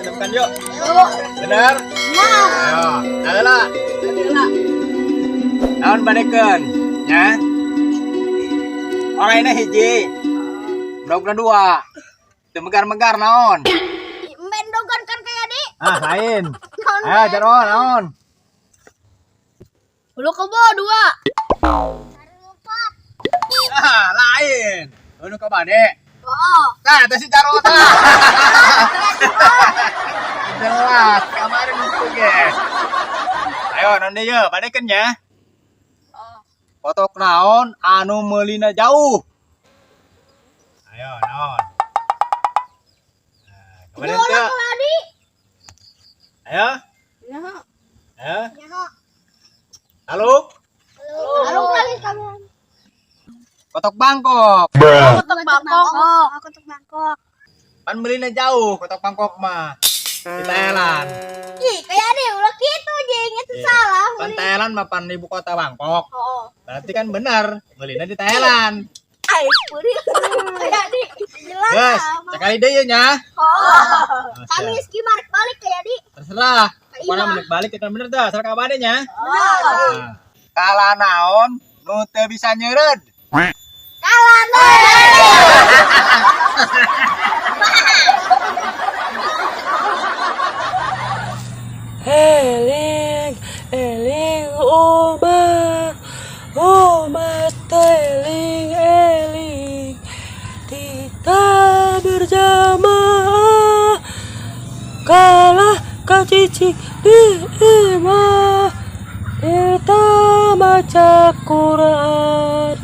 Tentukan yuk. Yuk. Bener? Nah. Ayo, adalah. Naon badekeun, nya? Orang ini hiji. Dogna dua. Teu megar-megar naon? Mendogan kan kayak di. Ah, lain. Ayo, jaro naon? Bulu kebo dua. Ah, lain. Anu ka bade. Oh. Nah, itu si jaro tah. Jelas, kemarin itu ge. Ayo, naon deui yeuh, badekeun nya. Foto naon anu meulina jauh. Ayo, naon? Nah, kemarin teh. Ayo. Ayo. Halo. Halo lagi kamu. Kotok Bangkok. Kotak Bangkok. Oh, kotak Bangkok. Pan meulina jauh kotok Bangkok mah. Di Thailand. Ih, kayak di ulah gitu, jeng itu salah. Pan Thailand mah pan ibu kota Bangkok. Oh. Berarti kan benar, meulina di Thailand. Ai, puri. Kayak di jelas. Guys, sekali deui nya. Oh. Kami skimar balik kayak di. Terserah. Pokoknya menit balik kita bener dah, asal kabade nya. Oh. Kalah naon nu teu bisa nyeureud. Kalah. Eling, eling, umat eling, eling, kita berjamaah, kalah kacici di imah, kita baca Quran,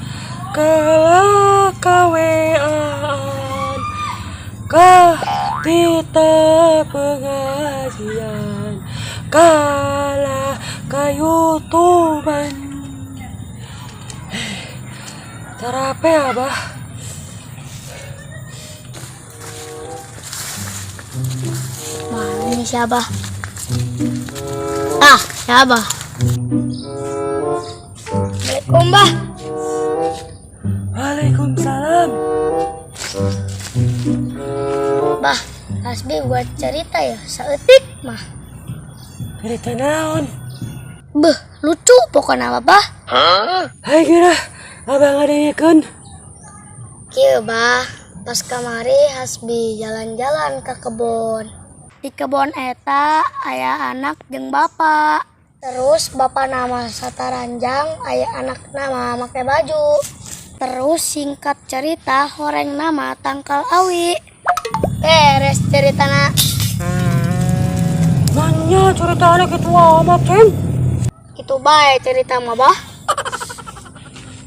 kalah kaweaan, kah kita pengajian, kalah kayutuban. Terape abah? Mana ini siapa? Ah, siapa? Assalamualaikum, Bah. Waalaikumsalam. Bah, Hasbi buat cerita ya, saeutik mah. Cerita naon? Beh, lucu pokoknya apa, Bah? Hai kira, abang ngadengekeun. Kieu, Bah. Pas kamari Hasbi jalan-jalan ke kebun. Di kebun eta aya anak jeung bapak. Terus bapak nama sataranjang, aya anak nama make baju. Terus singkat cerita horeng nama tangkal awi. Beres ceritana. Nanya cerita anak itu amat, Cem. Itu bae cerita mah, Bah.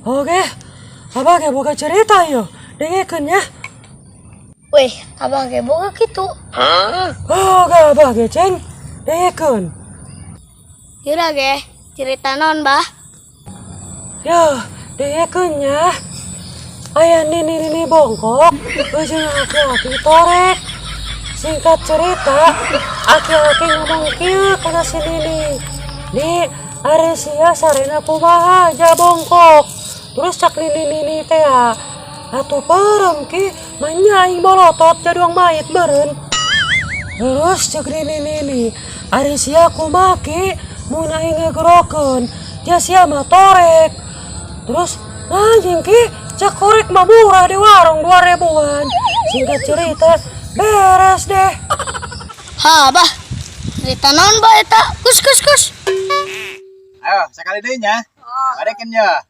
Oke, abang ge boga cerita yo. Dengekeun ya. Weh, abah ge boga kitu. Oke, abang ge, Ceng. Dengekeun. Yura ge, cerita non, Bah. Yo, dengekeun ya. Aya nini bongkok, ujung aki-aki torek. Singkat cerita, aki-aki ngomong kieu kana si Nini. Di ari sia sarena kumaha aja bongkok. Terus cak Nini teh atuh perem ki manyai bolotot jadi uang mayit beureun. Terus cek Nini ari sia kumaha ki mun aing ngegerokeun ja sia mah torek. Terus anjing ki cak korek mah murah di warung 2000-an. Singkat cerita beres deh. Ha, Bah. Cerita non, Bah eta. Kus. Ayo, sekali deui nya. Badekeun ya.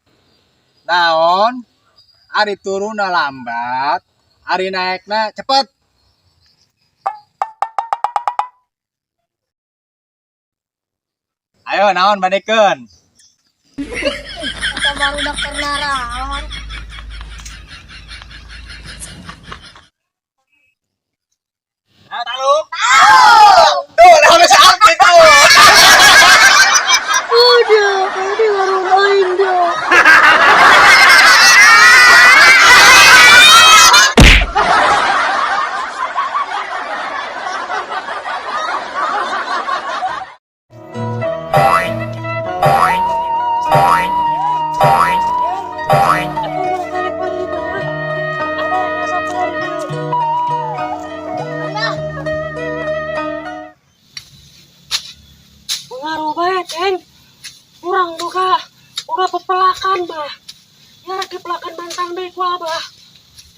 Naon? Ari turunna lambat, ari naekna cepet. Ayo, naon badekeun? Kita baru dokter narawon. Ayo, taluk. Tuh, naon bisa arti tuh. Udah, ini baru main dong.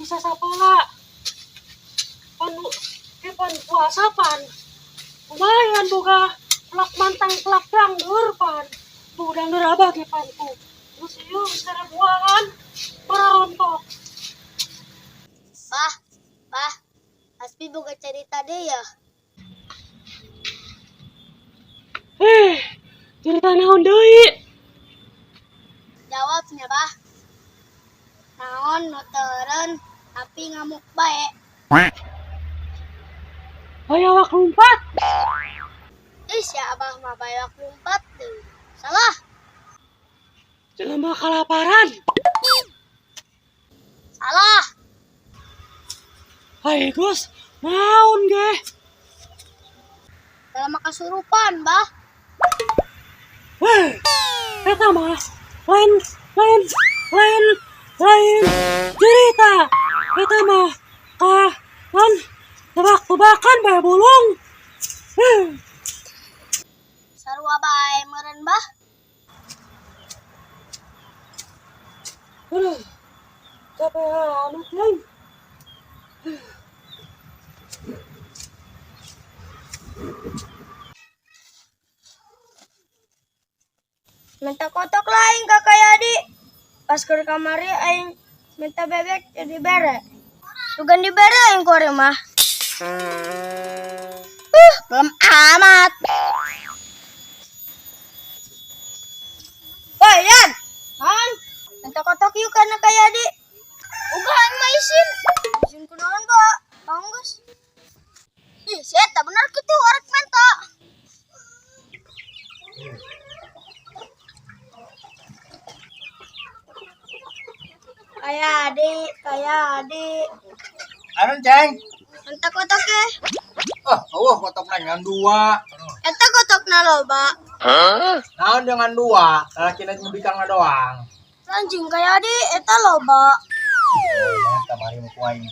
bisa sapala. Pan puasa pan. Lumayan boga pelak mantang pelak dangdur pan. Tuh dangdur abah ge pan tuh. Terus ieu sekarang buahan para rontok. Bah, Hasbi boga cerita deh ya. Cerita naon deui? Jawabnya, Bah. Naon noteren tapi ngamuk bae. Aya wak lumpat. Si Abah mah bae wak lumpat deh. Salah. Jelema kalaparan. Salah. Hai Gus, naon ge? Dalam kasurupan, Bah. Eta mah lain cerita. Eta mah kan tebak-tebakan bae bulung. Sarua bae meureun, Bah. Aduh, capek amat lain. Minta kotok lain kakak Yadi. Pas ke kamari aing minta bebek jadi bere. Bukan di bere aing kore mah. Belum amat. Woi, Yan. Han, minta kotok yuk karena kak Yadi. Uga aing mah isin. Isin kunaon, Pak? Banggus. Ih, eta bener kitu arek minta. Kayak adik. Anon ceng. Minta kotok ya. Kotok dengan dua. Eta kotokna loba. Naon dengan dua, lalaki nanti bikang doang. Anjing kayak adik, eta loba. Minta mari mau kuain.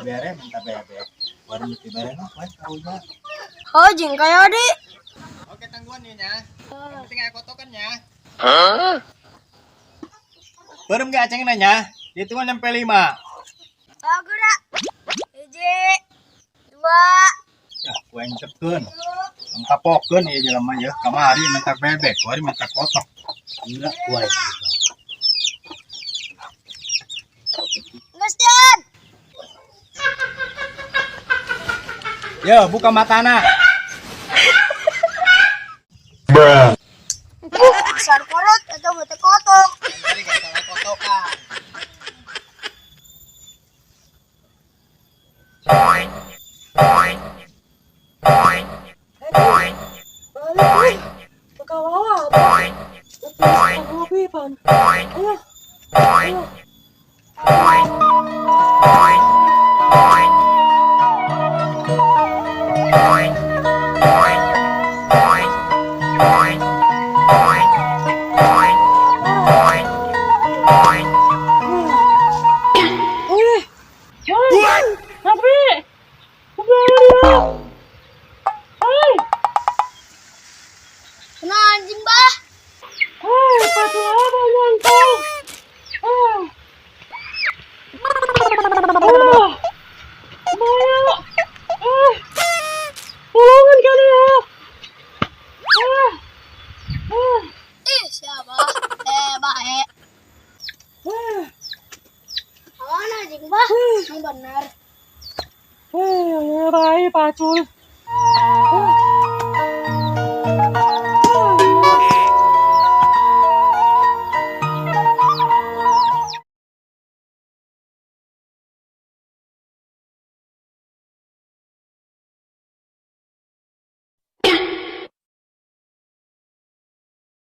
Bere minta bebek. Baru mesti bere mah kuain tahunya. Oh, jing kayak adik. Oke tangguhan nih ya. Yang penting ada kotokannya. Baru nggak aceng nanya. Hitungan sampai 5. Gerak. 1, 2, Ya, kuain cepkeun. Mengkapokeun ieu jelema ya. Kamari minta bebek, kamari minta kotok. Gila kuain. Nges, Jan. Ya, buka matana. Besar korot, eta mah kotok. Tadi gak salah kotokan. Balik, pekawawa. Tapi ngopi pan. Ayo. Kena anjing, Bah. Patu apa nyangkau? Tolongan kali ya. Siapa? Bae. Awan anjing, Bah. Ini bener. Baik, pacul.